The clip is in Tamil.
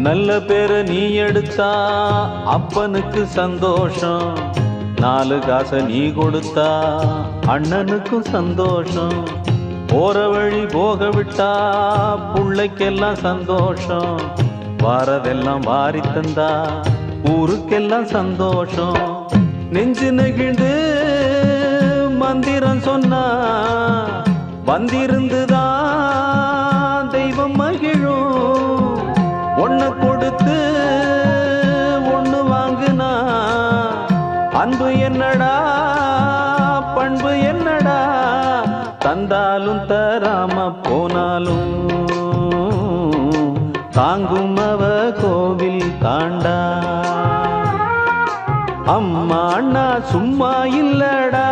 நல்ல பேர நீ எடுத்தா அப்பனுக்கு சந்தோஷம், 4 காசை நீ கொடுத்தா அண்ணனுக்கும் சந்தோஷம், போற வழி போக விட்டா புள்ளைக்கெல்லாம் சந்தோஷம், வாரதெல்லாம் வாரி தந்தா ஊருக்கெல்லாம் சந்தோஷம். நெஞ்சு நெகிழ்ந்து மந்திரம் சொன்னா வந்திருந்துதான் தெய்வம் மகிழும். ஒன்ன கொடுத்து ஒண்ணு வாங்குனா அன்பு என்னடா பண்பு என்னடா, தந்தாலும் தராம போனாலும் தாங்கும் அவ கோவில் தாண்டா. அம்மா அண்ணா சும்மா இல்லடா.